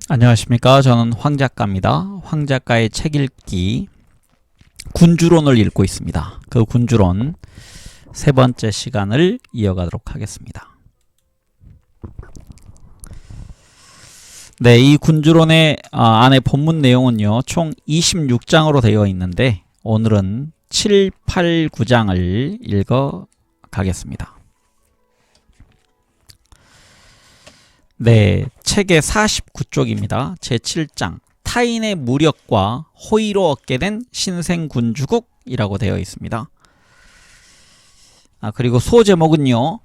안녕하십니까. 저는 황 작가입니다. 황 작가의 책 읽기 군주론을 읽고 있습니다. 그 군주론 세 번째 시간을 이어가도록 하겠습니다. 네, 이 군주론의 안에 본문 내용은요, 총 26장으로 되어 있는데 오늘은 7, 8, 9장을 읽어 가겠습니다. 네, 책의 49쪽입니다. 제7장 타인의 무력과 호의로 얻게 된 신생군주국이라고 되어 있습니다. 그리고 소제목은요,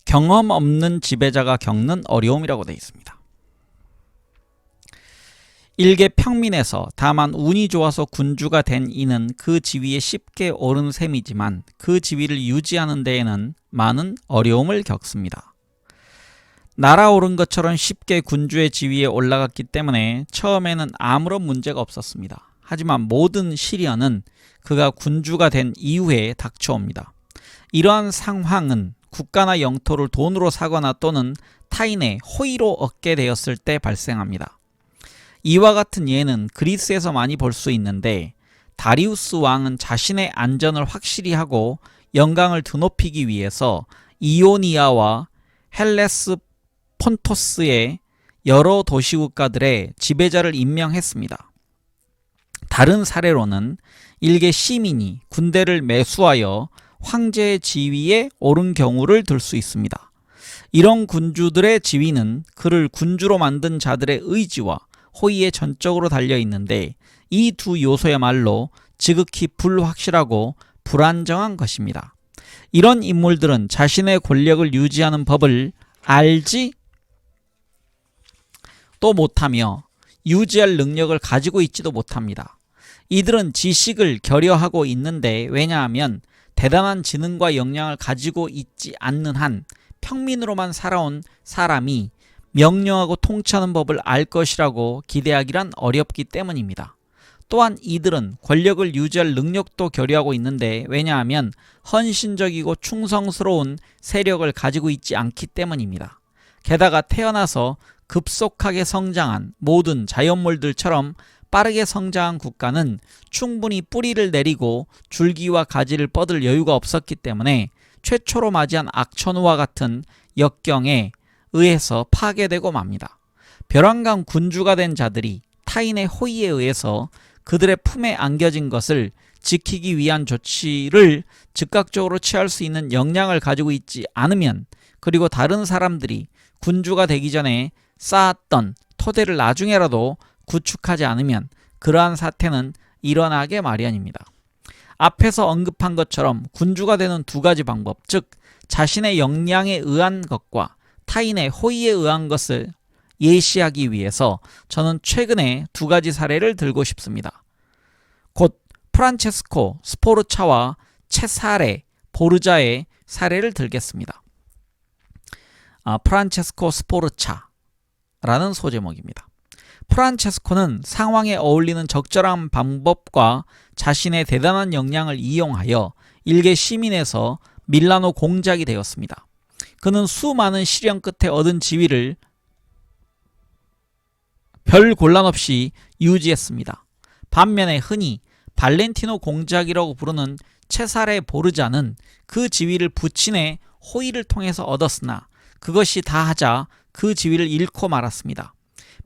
경험 없는 지배자가 겪는 어려움이라고 되어 있습니다. 일개 평민에서 다만 운이 좋아서 군주가 된 이는 그 지위에 쉽게 오른 셈이지만 그 지위를 유지하는 데에는 많은 어려움을 겪습니다. 날아오른 것처럼 쉽게 군주의 지위에 올라갔기 때문에 처음에는 아무런 문제가 없었습니다. 하지만 모든 시련은 그가 군주가 된 이후에 닥쳐옵니다. 이러한 상황은 국가나 영토를 돈으로 사거나 또는 타인의 호의로 얻게 되었을 때 발생합니다. 이와 같은 예는 그리스에서 많이 볼 수 있는데, 다리우스 왕은 자신의 안전을 확실히 하고 영광을 드높이기 위해서 이오니아와 헬레스 폰토스의 여러 도시국가들의 지배자를 임명했습니다. 다른 사례로는 일개 시민이 군대를 매수하여 황제의 지위에 오른 경우를 들 수 있습니다. 이런 군주들의 지위는 그를 군주로 만든 자들의 의지와 호의에 전적으로 달려 있는데, 이 두 요소야말로 지극히 불확실하고 불안정한 것입니다. 이런 인물들은 자신의 권력을 유지하는 법을 알지 또 못하며 유지할 능력을 가지고 있지도 못합니다. 이들은 지식을 결여하고 있는데, 왜냐하면 대단한 지능과 역량을 가지고 있지 않는 한 평민으로만 살아온 사람이 명령하고 통치하는 법을 알 것이라고 기대하기란 어렵기 때문입니다. 또한 이들은 권력을 유지할 능력도 결여하고 있는데, 왜냐하면 헌신적이고 충성스러운 세력을 가지고 있지 않기 때문입니다. 게다가 태어나서 급속하게 성장한 모든 자연물들처럼 빠르게 성장한 국가는 충분히 뿌리를 내리고 줄기와 가지를 뻗을 여유가 없었기 때문에 최초로 맞이한 악천후와 같은 역경에 의해서 파괴되고 맙니다. 벼랑간 군주가 된 자들이 타인의 호의에 의해서 그들의 품에 안겨진 것을 지키기 위한 조치를 즉각적으로 취할 수 있는 역량을 가지고 있지 않으면, 그리고 다른 사람들이 군주가 되기 전에 쌓았던 토대를 나중에라도 구축하지 않으면 그러한 사태는 일어나게 마련입니다. 앞에서 언급한 것처럼 군주가 되는 두 가지 방법, 즉 자신의 역량에 의한 것과 타인의 호의에 의한 것을 예시하기 위해서 저는 최근에 두 가지 사례를 들고 싶습니다. 곧 프란체스코 스포르차와 체사레 보르자의 사례를 들겠습니다. 프란체스코 스포르차라는 소제목입니다. 프란체스코는 상황에 어울리는 적절한 방법과 자신의 대단한 역량을 이용하여 일개 시민에서 밀라노 공작이 되었습니다. 그는 수많은 시련 끝에 얻은 지위를 별 곤란 없이 유지했습니다. 반면에 흔히 발렌티노 공작이라고 부르는 체사레 보르자는 그 지위를 부친의 호의를 통해서 얻었으나 그것이 다하자 그 지위를 잃고 말았습니다.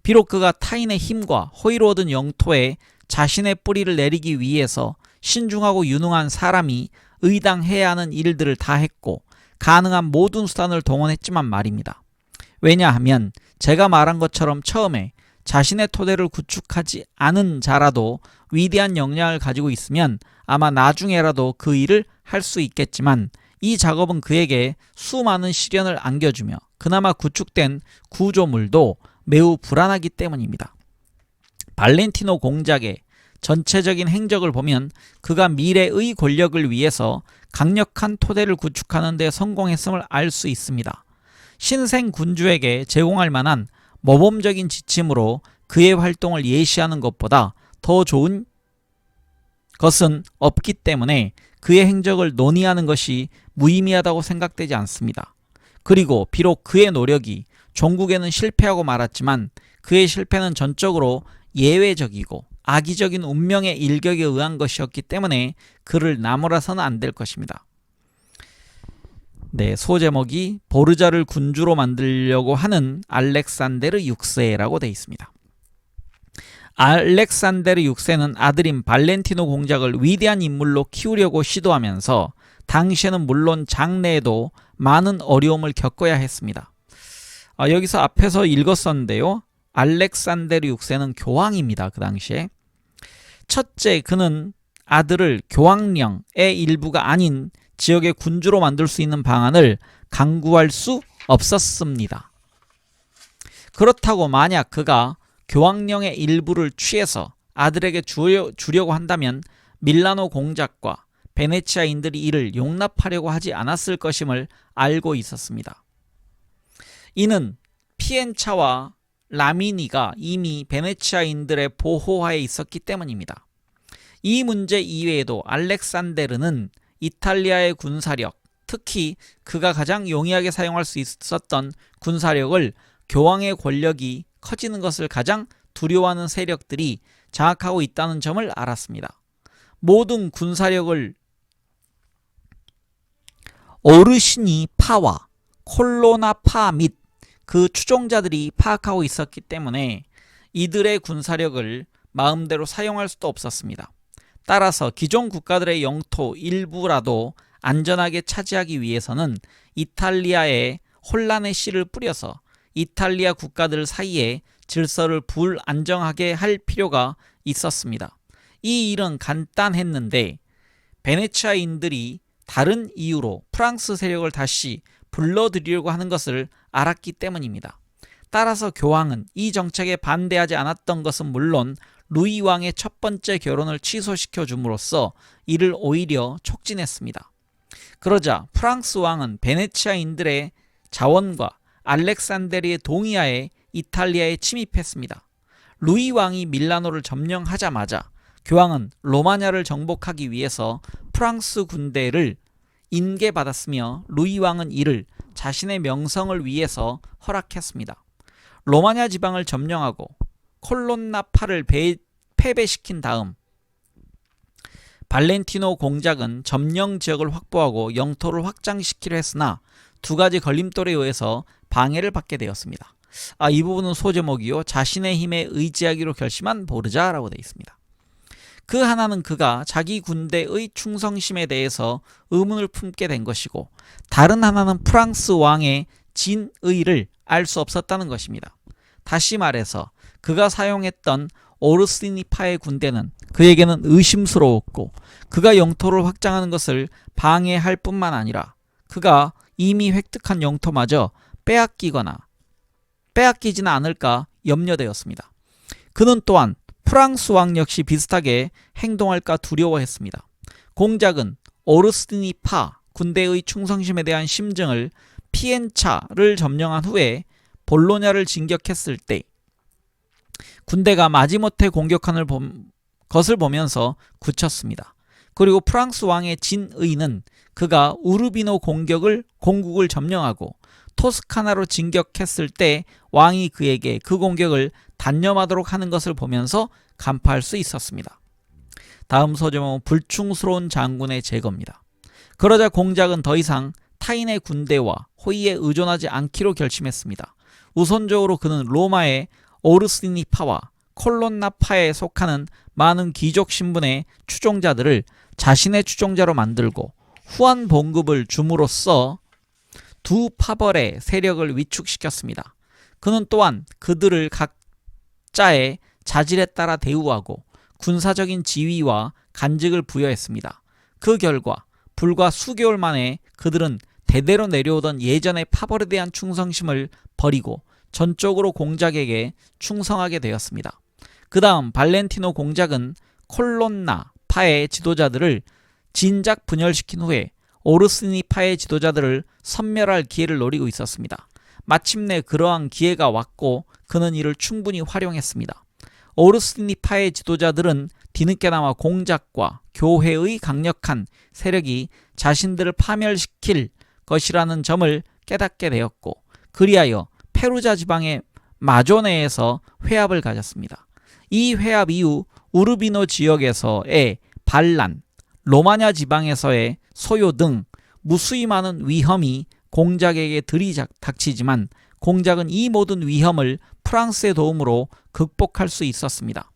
비록 그가 타인의 힘과 호의로 얻은 영토에 자신의 뿌리를 내리기 위해서 신중하고 유능한 사람이 의당해야 하는 일들을 다 했고 가능한 모든 수단을 동원했지만 말입니다. 왜냐하면 제가 말한 것처럼 처음에 자신의 토대를 구축하지 않은 자라도 위대한 역량을 가지고 있으면 아마 나중에라도 그 일을 할 수 있겠지만, 이 작업은 그에게 수많은 시련을 안겨주며 그나마 구축된 구조물도 매우 불안하기 때문입니다. 발렌티노 공작의 전체적인 행적을 보면 그가 미래의 권력을 위해서 강력한 토대를 구축하는 데 성공했음을 알 수 있습니다. 신생 군주에게 제공할 만한 모범적인 지침으로 그의 활동을 예시하는 것보다 더 좋은 것은 없기 때문에 그의 행적을 논의하는 것이 무의미하다고 생각되지 않습니다. 그리고 비록 그의 노력이 종국에는 실패하고 말았지만 그의 실패는 전적으로 예외적이고 악의적인 운명의 일격에 의한 것이었기 때문에 그를 나무라서는 안 될 것입니다. 네, 소제목이 보르자를 군주로 만들려고 하는 알렉산데르 6세라고 되어 있습니다. 알렉산데르 6세는 아들인 발렌티노 공작을 위대한 인물로 키우려고 시도하면서 당시에는 물론 장래에도 많은 어려움을 겪어야 했습니다. 여기서 앞에서 읽었었는데요. 알렉산데르 6세는 교황입니다. 그 당시에. 첫째, 그는 아들을 교황령의 일부가 아닌 지역의 군주로 만들 수 있는 방안을 강구할 수 없었습니다. 그렇다고 만약 그가 교황령의 일부를 취해서 아들에게 주려고 한다면 밀라노 공작과 베네치아인들이 이를 용납하려고 하지 않았을 것임을 알고 있었습니다. 이는 피엔차와 라미니가 이미 베네치아인들의 보호하에 있었기 때문입니다. 이 문제 이외에도 알렉산데르는 이탈리아의 군사력, 특히 그가 가장 용이하게 사용할 수 있었던 군사력을 교황의 권력이 커지는 것을 가장 두려워하는 세력들이 장악하고 있다는 점을 알았습니다. 모든 군사력을 어르신이 파와 콜로나 파 및 그 추종자들이 파악하고 있었기 때문에 이들의 군사력을 마음대로 사용할 수도 없었습니다. 따라서 기존 국가들의 영토 일부라도 안전하게 차지하기 위해서는 이탈리아에 혼란의 씨를 뿌려서 이탈리아 국가들 사이에 질서를 불안정하게 할 필요가 있었습니다. 이 일은 간단했는데 베네치아인들이 다른 이유로 프랑스 세력을 다시 불러들이려고 하는 것을 알았기 때문입니다. 따라서 교황은 이 정책에 반대하지 않았던 것은 물론 루이 왕의 첫 번째 결혼을 취소시켜 줌으로써 이를 오히려 촉진했습니다. 그러자 프랑스 왕은 베네치아인들의 자원과 알렉산데르의 동의하에 이탈리아에 침입했습니다. 루이 왕이 밀라노를 점령하자마자 교황은 로마냐를 정복하기 위해서 프랑스 군대를 인계받았으며 루이 왕은 이를 자신의 명성을 위해서 허락했습니다. 로마냐 지방을 점령하고 콜론나파를 패배시킨 다음 발렌티노 공작은 점령 지역을 확보하고 영토를 확장시키려 했으나 두 가지 걸림돌에 의해서 방해를 받게 되었습니다. 이 부분은 소제목이요. 자신의 힘에 의지하기로 결심한 보르자라고 되어 있습니다. 그 하나는 그가 자기 군대의 충성심에 대해서 의문을 품게 된 것이고 다른 하나는 프랑스 왕의 진의를 알 수 없었다는 것입니다. 다시 말해서 그가 사용했던 오르시니파의 군대는 그에게는 의심스러웠고 그가 영토를 확장하는 것을 방해할 뿐만 아니라 그가 이미 획득한 영토마저 빼앗기지는 않을까 염려되었습니다. 그는 또한 프랑스 왕 역시 비슷하게 행동할까 두려워했습니다. 공작은 오르시니파 군대의 충성심에 대한 심증을 피엔차를 점령한 후에 볼로냐를 진격했을 때 군대가 마지못해 공격하는 것을 보면서 굳혔습니다. 그리고 프랑스 왕의 진의는 그가 우르비노 공국을 점령하고 토스카나로 진격했을 때 왕이 그에게 그 공격을 단념하도록 하는 것을 보면서 간파할 수 있었습니다. 다음 소제목은 불충스러운 장군의 제거입니다. 그러자 공작은 더 이상 타인의 군대와 호위에 의존하지 않기로 결심했습니다. 우선적으로 그는 로마의 오르시니파와 콜론나파에 속하는 많은 귀족 신분의 추종자들을 자신의 추종자로 만들고 후한 봉급을 줌으로써 두 파벌의 세력을 위축시켰습니다. 그는 또한 그들을 각자의 자질에 따라 대우하고 군사적인 지위와 간직을 부여했습니다. 그 결과 불과 수개월 만에 그들은 대대로 내려오던 예전의 파벌에 대한 충성심을 버리고 전적으로 공작에게 충성하게 되었습니다. 그 다음 발렌티노 공작은 콜론나파의 지도자들을 진작 분열시킨 후에 오르시니파의 지도자들을 섬멸할 기회를 노리고 있었습니다. 마침내 그러한 기회가 왔고 그는 이를 충분히 활용했습니다. 오르시니파의 지도자들은 뒤늦게나마 공작과 교회의 강력한 세력이 자신들을 파멸시킬 것이라는 점을 깨닫게 되었고 그리하여 페루자 지방의 마조네에서 회합을 가졌습니다. 이 회합 이후 우르비노 지역에서의 반란, 로마냐 지방에서의 소요 등 무수히 많은 위험이 공작에게 들이닥치지만 공작은 이 모든 위험을 프랑스의 도움으로 극복할 수 있었습니다.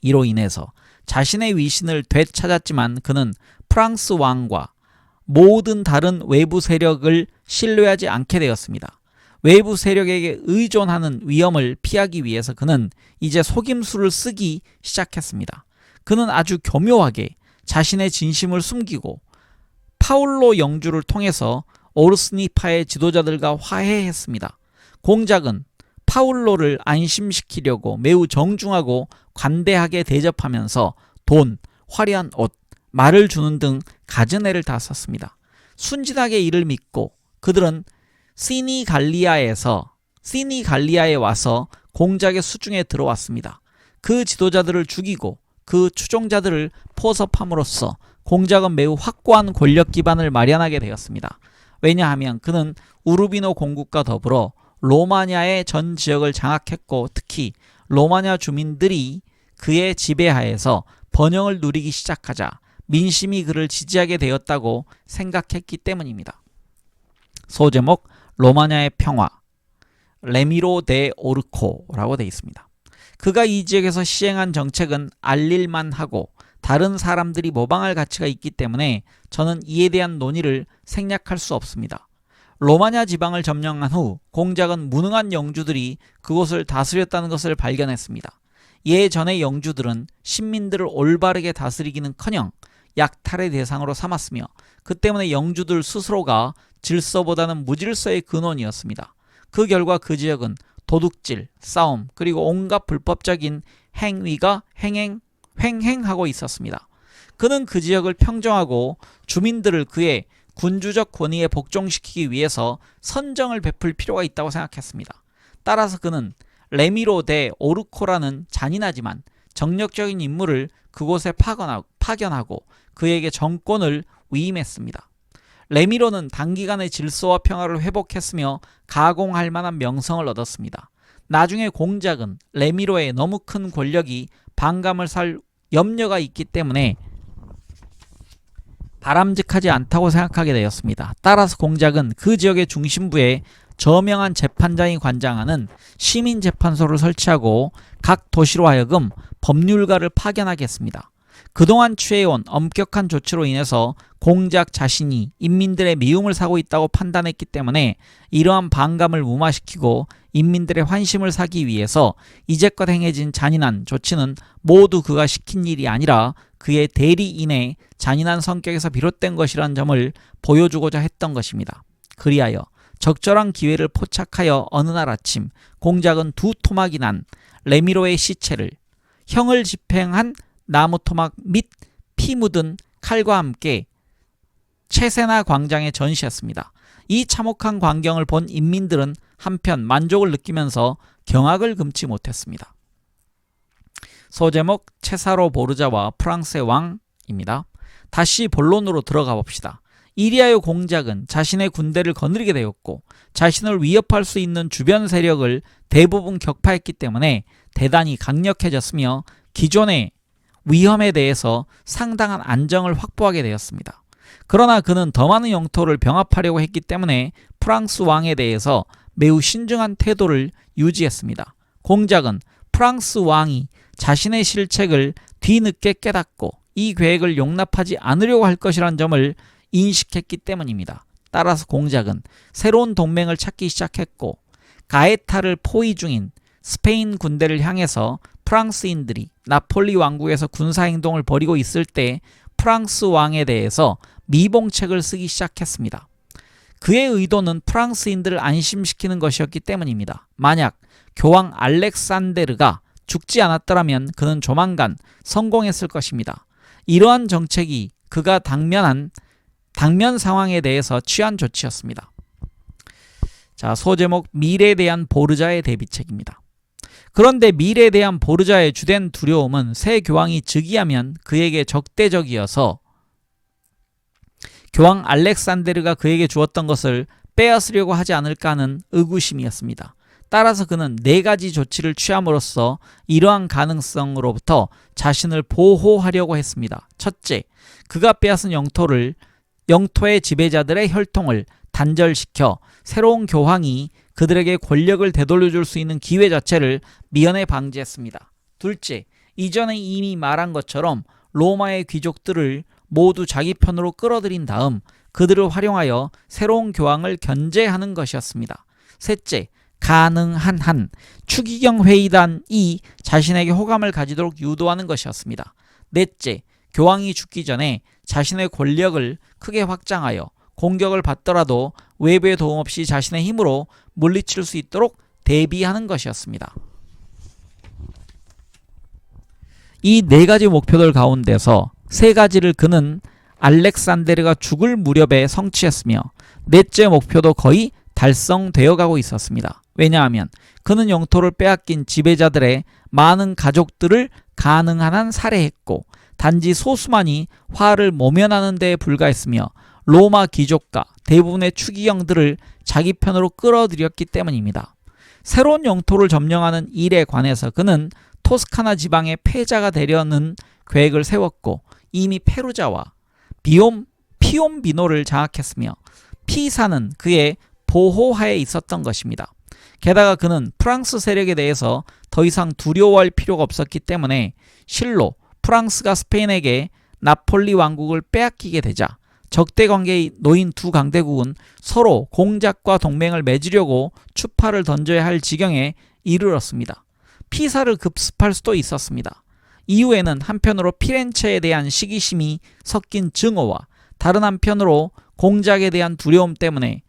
이로 인해서 자신의 위신을 되찾았지만 그는 프랑스 왕과 모든 다른 외부 세력을 신뢰하지 않게 되었습니다. 외부 세력에게 의존하는 위험을 피하기 위해서 그는 이제 속임수를 쓰기 시작했습니다. 그는 아주 교묘하게 자신의 진심을 숨기고 파울로 영주를 통해서 오르스니파의 지도자들과 화해했습니다. 공작은 파울로를 안심시키려고 매우 정중하고 관대하게 대접하면서 돈, 화려한 옷, 말을 주는 등 갖은 애를 다 썼습니다. 순진하게 이를 믿고 그들은 시니갈리아에 와서 공작의 수중에 들어왔습니다. 그 지도자들을 죽이고 그 추종자들을 포섭함으로써 공작은 매우 확고한 권력 기반을 마련하게 되었습니다. 왜냐하면 그는 우르비노 공국과 더불어 로마냐의 전 지역을 장악했고 특히 로마냐 주민들이 그의 지배하에서 번영을 누리기 시작하자 민심이 그를 지지하게 되었다고 생각했기 때문입니다. 소제목 로마냐의 평화, 레미로 데 오르코라고 되어 있습니다. 그가 이 지역에서 시행한 정책은 알릴만 하고 다른 사람들이 모방할 가치가 있기 때문에 저는 이에 대한 논의를 생략할 수 없습니다. 로마냐 지방을 점령한 후 공작은 무능한 영주들이 그곳을 다스렸다는 것을 발견했습니다. 예전의 영주들은 신민들을 올바르게 다스리기는커녕 약탈의 대상으로 삼았으며 그 때문에 영주들 스스로가 질서보다는 무질서의 근원이었습니다. 그 결과 그 지역은 도둑질, 싸움, 그리고 온갖 불법적인 행위가 횡행하고 있었습니다. 그는 그 지역을 평정하고 주민들을 그의 군주적 권위에 복종시키기 위해서 선정을 베풀 필요가 있다고 생각했습니다. 따라서 그는 레미로 데 오르코라는 잔인하지만 정력적인 인물을 그곳에 파견하고 그에게 정권을 위임했습니다. 레미로는 단기간에 질서와 평화를 회복했으며 가공할 만한 명성을 얻었습니다. 나중에 공작은 레미로의 너무 큰 권력이 반감을 살 염려가 있기 때문에 바람직하지 않다고 생각하게 되었습니다. 따라서 공작은 그 지역의 중심부에 저명한 재판장이 관장하는 시민재판소를 설치하고 각 도시로 하여금 법률가를 파견하게 했습니다. 그동안 취해온 엄격한 조치로 인해서 공작 자신이 인민들의 미움을 사고 있다고 판단했기 때문에 이러한 반감을 무마시키고 인민들의 환심을 사기 위해서 이제껏 행해진 잔인한 조치는 모두 그가 시킨 일이 아니라 그의 대리인의 잔인한 성격에서 비롯된 것이라는 점을 보여주고자 했던 것입니다. 그리하여 적절한 기회를 포착하여 어느 날 아침 공작은 두 토막이 난 레미로의 시체를 형을 집행한 나무 토막 및 피 묻은 칼과 함께 체세나 광장에 전시했습니다. 이 참혹한 광경을 본 인민들은 한편 만족을 느끼면서 경악을 금치 못했습니다. 소제목 체사로 보르자와 프랑스의 왕입니다. 다시 본론으로 들어가 봅시다. 이리하여 공작은 자신의 군대를 거느리게 되었고 자신을 위협할 수 있는 주변 세력을 대부분 격파했기 때문에 대단히 강력해졌으며 기존의 위험에 대해서 상당한 안정을 확보하게 되었습니다. 그러나 그는 더 많은 영토를 병합하려고 했기 때문에 프랑스 왕에 대해서 매우 신중한 태도를 유지했습니다. 공작은 프랑스 왕이 자신의 실책을 뒤늦게 깨닫고 이 계획을 용납하지 않으려고 할 것이라는 점을 인식했기 때문입니다. 따라서 공작은 새로운 동맹을 찾기 시작했고 가에타를 포위 중인 스페인 군대를 향해서 프랑스인들이 나폴리 왕국에서 군사행동을 벌이고 있을 때 프랑스 왕에 대해서 미봉책을 쓰기 시작했습니다. 그의 의도는 프랑스인들을 안심시키는 것이었기 때문입니다. 만약 교황 알렉산데르가 죽지 않았더라면 그는 조만간 성공했을 것입니다. 이러한 정책이 그가 당면 상황에 대해서 취한 조치였습니다. 자, 소제목 미래에 대한 보르자의 대비책입니다. 그런데 미래에 대한 보르자의 주된 두려움은 새 교황이 즉위하면 그에게 적대적이어서 교황 알렉산데르가 그에게 주었던 것을 빼앗으려고 하지 않을까 하는 의구심이었습니다. 따라서 그는 4가지 조치를 취함으로써 이러한 가능성으로부터 자신을 보호하려고 했습니다. 첫째, 그가 빼앗은 영토의 지배자들의 혈통을 단절시켜 새로운 교황이 그들에게 권력을 되돌려줄 수 있는 기회 자체를 미연에 방지했습니다. 둘째, 이전에 이미 말한 것처럼 로마의 귀족들을 모두 자기 편으로 끌어들인 다음 그들을 활용하여 새로운 교황을 견제하는 것이었습니다. 셋째, 가능한 한 추기경 회의단이 자신에게 호감을 가지도록 유도하는 것이었습니다. 넷째, 교황이 죽기 전에 자신의 권력을 크게 확장하여 공격을 받더라도 외부의 도움 없이 자신의 힘으로 물리칠 수 있도록 대비하는 것이었습니다. 이 4가지 목표들 가운데서 3가지를 그는 알렉산데르가 죽을 무렵에 성취했으며 넷째 목표도 거의 달성되어 가고 있었습니다. 왜냐하면 그는 영토를 빼앗긴 지배자들의 많은 가족들을 가능한 한 살해했고 단지 소수만이 화를 모면하는 데에 불과했으며 로마 귀족과 대부분의 추기경들을 자기 편으로 끌어들였기 때문입니다. 새로운 영토를 점령하는 일에 관해서 그는 토스카나 지방의 패자가 되려는 계획을 세웠고 이미 페루자와 피옴비노를 장악했으며 피사는 그의 보호하에 있었던 것입니다. 게다가 그는 프랑스 세력에 대해서 더 이상 두려워할 필요가 없었기 때문에 실로 프랑스가 스페인에게 나폴리 왕국을 빼앗기게 되자 적대 관계에 놓인 두 강대국은 서로 공작과 동맹을 맺으려고 추파를 던져야 할 지경에 이르렀습니다. 피사를 급습할 수도 있었습니다. 이후에는 한편으로 피렌체에 대한 시기심이 섞인 증오와 다른 한편으로 공작에 대한 두려움 때문에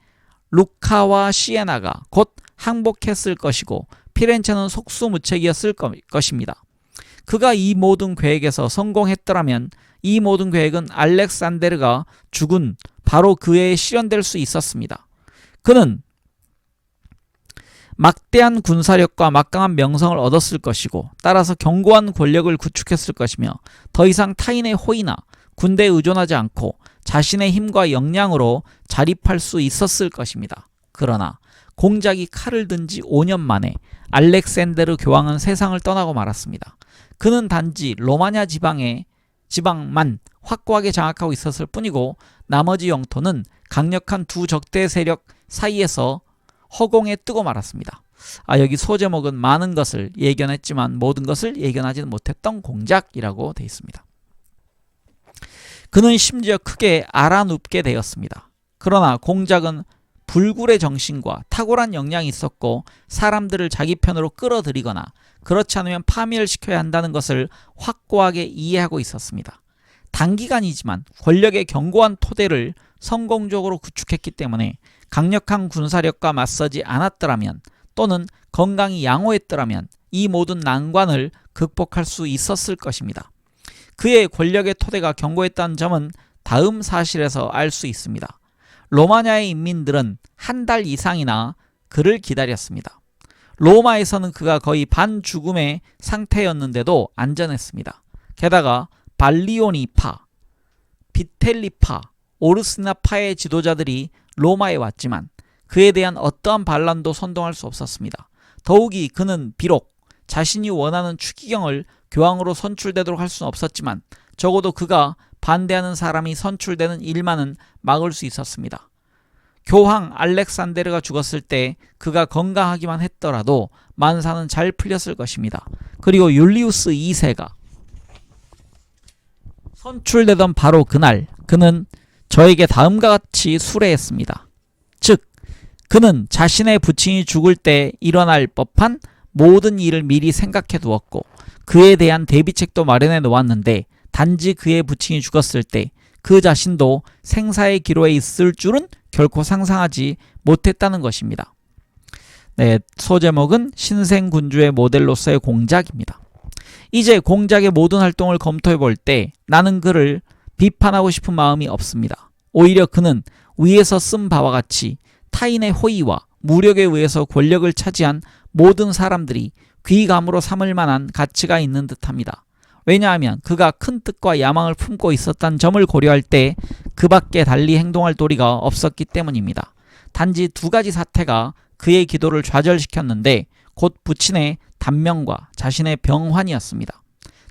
루카와 시에나가 곧 항복했을 것이고 피렌체는 속수무책이었을 것입니다. 그가 이 모든 계획에서 성공했더라면 이 모든 계획은 알렉산데르가 죽은 바로 그 해에 실현될 수 있었습니다. 그는 막대한 군사력과 막강한 명성을 얻었을 것이고 따라서 견고한 권력을 구축했을 것이며 더 이상 타인의 호의나 군대에 의존하지 않고 자신의 힘과 역량으로 자립할 수 있었을 것입니다. 그러나 공작이 칼을 든 지 5년 만에 알렉산데르 교황은 세상을 떠나고 말았습니다. 그는 단지 로마냐 지방만 확고하게 장악하고 있었을 뿐이고 나머지 영토는 강력한 두 적대 세력 사이에서 허공에 뜨고 말았습니다. 여기 소제목은 많은 것을 예견했지만 모든 것을 예견하지는 못했던 공작이라고 되어 있습니다. 그는 심지어 크게 알아눕게 되었습니다. 그러나 공작은 불굴의 정신과 탁월한 역량이 있었고 사람들을 자기 편으로 끌어들이거나 그렇지 않으면 파멸시켜야 한다는 것을 확고하게 이해하고 있었습니다. 단기간이지만 권력의 견고한 토대를 성공적으로 구축했기 때문에 강력한 군사력과 맞서지 않았더라면 또는 건강히 양호했더라면 이 모든 난관을 극복할 수 있었을 것입니다. 그의 권력의 토대가 견고했다는 점은 다음 사실에서 알 수 있습니다. 로마냐의 인민들은 한 달 이상이나 그를 기다렸습니다. 로마에서는 그가 거의 반죽음의 상태였는데도 안전했습니다. 게다가 발리오니파, 비텔리파, 오르스나파의 지도자들이 로마에 왔지만 그에 대한 어떠한 반란도 선동할 수 없었습니다. 더욱이 그는 비록 자신이 원하는 추기경을 교황으로 선출되도록 할 수는 없었지만 적어도 그가 반대하는 사람이 선출되는 일만은 막을 수 있었습니다. 교황 알렉산데르가 죽었을 때 그가 건강하기만 했더라도 만사는 잘 풀렸을 것입니다. 그리고 율리우스 2세가 선출되던 바로 그날 그는 저에게 다음과 같이 수레했습니다. 즉 그는 자신의 부친이 죽을 때 일어날 법한 모든 일을 미리 생각해 두었고 그에 대한 대비책도 마련해 놓았는데 단지 그의 부친이 죽었을 때 그 자신도 생사의 기로에 있을 줄은 결코 상상하지 못했다는 것입니다. 네, 소제목은 신생군주의 모델로서의 공작입니다. 이제 공작의 모든 활동을 검토해 볼 때 나는 그를 비판하고 싶은 마음이 없습니다. 오히려 그는 위에서 쓴 바와 같이 타인의 호의와 무력에 의해서 권력을 차지한 모든 사람들이 귀감으로 삼을 만한 가치가 있는 듯합니다. 왜냐하면 그가 큰 뜻과 야망을 품고 있었다는 점을 고려할 때 그 밖에 달리 행동할 도리가 없었기 때문입니다. 단지 두 가지 사태가 그의 기도를 좌절시켰는데 곧 부친의 단명과 자신의 병환이었습니다.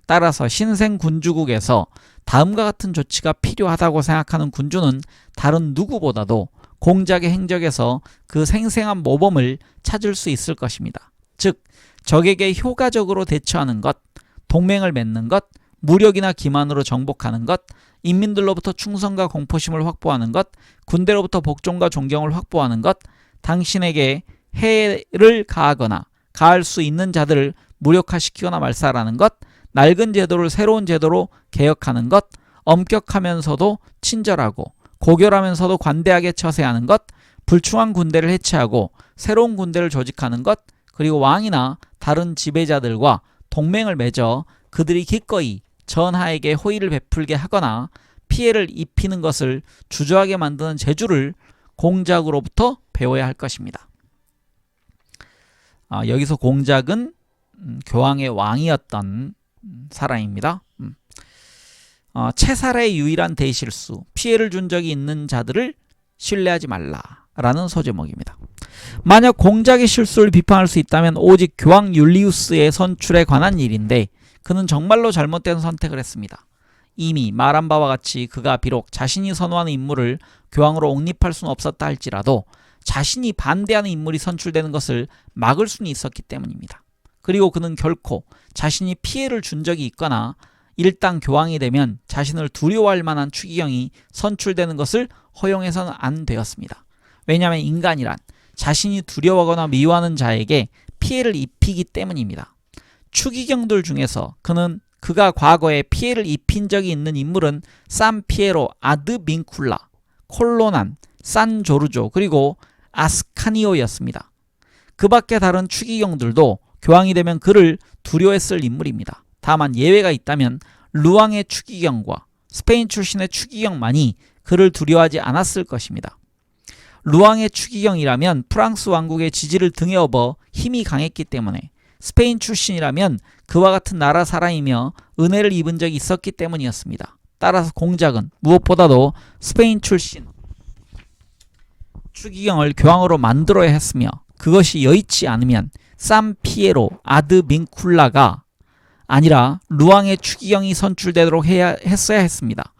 따라서 신생 군주국에서 다음과 같은 조치가 필요하다고 생각하는 군주는 다른 누구보다도 공작의 행적에서 그 생생한 모범을 찾을 수 있을 것입니다. 즉, 적에게 효과적으로 대처하는 것, 동맹을 맺는 것, 무력이나 기만으로 정복하는 것, 인민들로부터 충성과 공포심을 확보하는 것, 군대로부터 복종과 존경을 확보하는 것, 당신에게 해를 가하거나 가할 수 있는 자들을 무력화시키거나 말살하는 것, 낡은 제도를 새로운 제도로 개혁하는 것, 엄격하면서도 친절하고 고결하면서도 관대하게 처세하는 것, 불충한 군대를 해체하고 새로운 군대를 조직하는 것, 그리고 왕이나 다른 지배자들과 동맹을 맺어 그들이 기꺼이 전하에게 호의를 베풀게 하거나 피해를 입히는 것을 주저하게 만드는 재주를 공작으로부터 배워야 할 것입니다. 여기서 공작은 교황의 왕이었던 사람입니다. 채살의 유일한 대실수, 피해를 준 적이 있는 자들을 신뢰하지 말라라는 소제목입니다. 만약 공작의 실수를 비판할 수 있다면 오직 교황 율리우스의 선출에 관한 일인데 그는 정말로 잘못된 선택을 했습니다. 이미 말한 바와 같이 그가 비록 자신이 선호하는 인물을 교황으로 옹립할 수는 없었다 할지라도 자신이 반대하는 인물이 선출되는 것을 막을 수는 있었기 때문입니다. 그리고 그는 결코 자신이 피해를 준 적이 있거나 일당 교황이 되면 자신을 두려워할 만한 추기경이 선출되는 것을 허용해서는 안 되었습니다. 왜냐하면 인간이란 자신이 두려워하거나 미워하는 자에게 피해를 입히기 때문입니다. 추기경들 중에서 그가 과거에 피해를 입힌 적이 있는 인물은 산 피에로 아드빈쿨라, 콜로난, 산 조르조, 그리고 아스카니오였습니다. 그 밖에 다른 추기경들도 교황이 되면 그를 두려워했을 인물입니다. 다만 예외가 있다면 루앙의 추기경과 스페인 출신의 추기경만이 그를 두려워하지 않았을 것입니다. 루앙의 추기경이라면 프랑스 왕국의 지지를 등에 업어 힘이 강했기 때문에, 스페인 출신이라면 그와 같은 나라 사람이며 은혜를 입은 적이 있었기 때문이었습니다. 따라서 공작은 무엇보다도 스페인 출신 추기경을 교황으로 만들어야 했으며, 그것이 여의치 않으면 산 피에로 아드빈쿨라가 아니라 루앙의 추기경이 선출되도록 했어야 했습니다.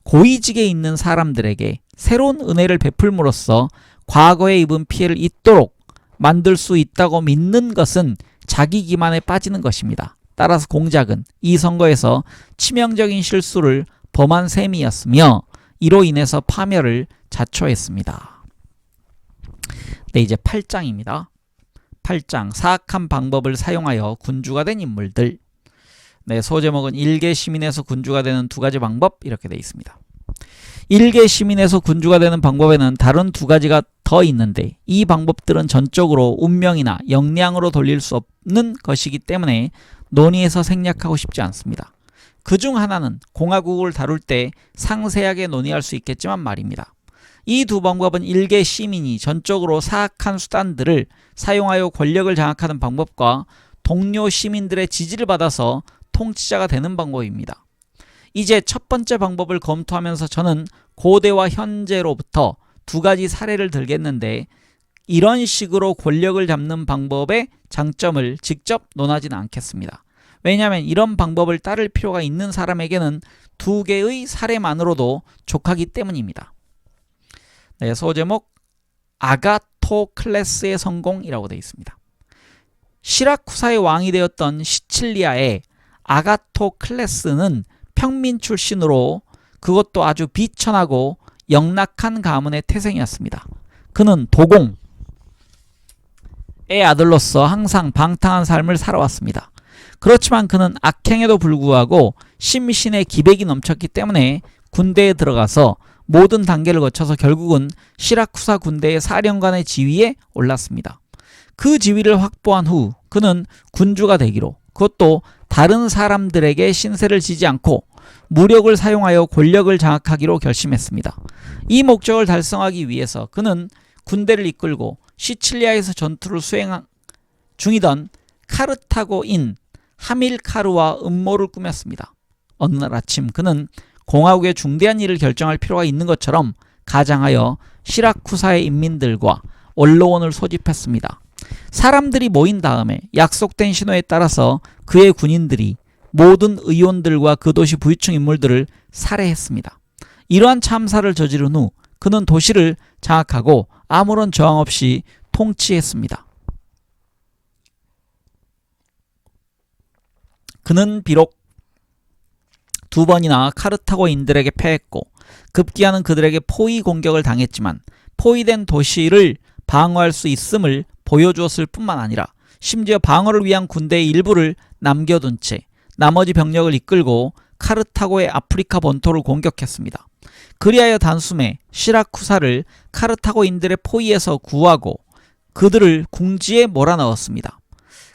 고위직에 있는 사람들에게 새로운 은혜를 베풀므로써 과거에 입은 피해를 잇도록 만들 수 있다고 믿는 것은 자기 기만에 빠지는 것입니다. 따라서 공작은 이 선거에서 치명적인 실수를 범한 셈이었으며 이로 인해서 파멸을 자초했습니다. 네, 이제 8장입니다. 8장, 사악한 방법을 사용하여 군주가 된 인물들. 네, 소제목은 일개 시민에서 군주가 되는 두 가지 방법, 이렇게 되어 있습니다. 일개 시민에서 군주가 되는 방법에는 다른 두 가지가 더 있는데 이 방법들은 전적으로 운명이나 역량으로 돌릴 수 없는 것이기 때문에 논의해서 생략하고 싶지 않습니다. 그중 하나는 공화국을 다룰 때 상세하게 논의할 수 있겠지만 말입니다. 이 두 방법은 일개 시민이 전적으로 사악한 수단들을 사용하여 권력을 장악하는 방법과 동료 시민들의 지지를 받아서 통치자가 되는 방법입니다. 이제 첫 번째 방법을 검토하면서 저는 고대와 현재로부터 두 가지 사례를 들겠는데 이런 식으로 권력을 잡는 방법의 장점을 직접 논하지는 않겠습니다. 왜냐하면 이런 방법을 따를 필요가 있는 사람에게는 두 개의 사례만으로도 족하기 때문입니다. 네, 소제목 아가토클레스의 성공이라고 되어 있습니다. 시라쿠사의 왕이 되었던 시칠리아의 아가토클레스는 평민 출신으로 그것도 아주 비천하고 영락한 가문의 태생이었습니다. 그는 도공의 아들로서 항상 방탕한 삶을 살아왔습니다. 그렇지만 그는 악행에도 불구하고 심신의 기백이 넘쳤기 때문에 군대에 들어가서 모든 단계를 거쳐서 결국은 시라쿠사 군대의 사령관의 지위에 올랐습니다. 그 지위를 확보한 후 그는 군주가 되기로, 그것도 다른 사람들에게 신세를 지지 않고 무력을 사용하여 권력을 장악하기로 결심했습니다. 이 목적을 달성하기 위해서 그는 군대를 이끌고 시칠리아에서 전투를 수행 중이던 카르타고인 하밀카르와 음모를 꾸몄습니다. 어느 날 아침 그는 공화국의 중대한 일을 결정할 필요가 있는 것처럼 가장하여 시라쿠사의 인민들과 원로원을 소집했습니다. 사람들이 모인 다음에 약속된 신호에 따라서 그의 군인들이 모든 의원들과 그 도시 부유층 인물들을 살해했습니다. 이러한 참사를 저지른 후 그는 도시를 장악하고 아무런 저항 없이 통치했습니다. 그는 비록 2번이나 카르타고인들에게 패했고 급기야는 그들에게 포위 공격을 당했지만 포위된 도시를 방어할 수 있음을 보여주었을 뿐만 아니라 심지어 방어를 위한 군대의 일부를 남겨둔 채 나머지 병력을 이끌고 카르타고의 아프리카 본토를 공격했습니다. 그리하여 단숨에 시라쿠사를 카르타고인들의 포위에서 구하고 그들을 궁지에 몰아넣었습니다.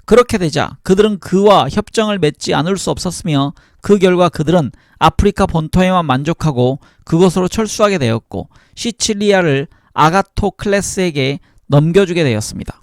그렇게 되자 그들은 그와 협정을 맺지 않을 수 없었으며 그 결과 그들은 아프리카 본토에만 만족하고 그곳으로 철수하게 되었고 시칠리아를 아가토클레스에게 넘겨주게 되었습니다.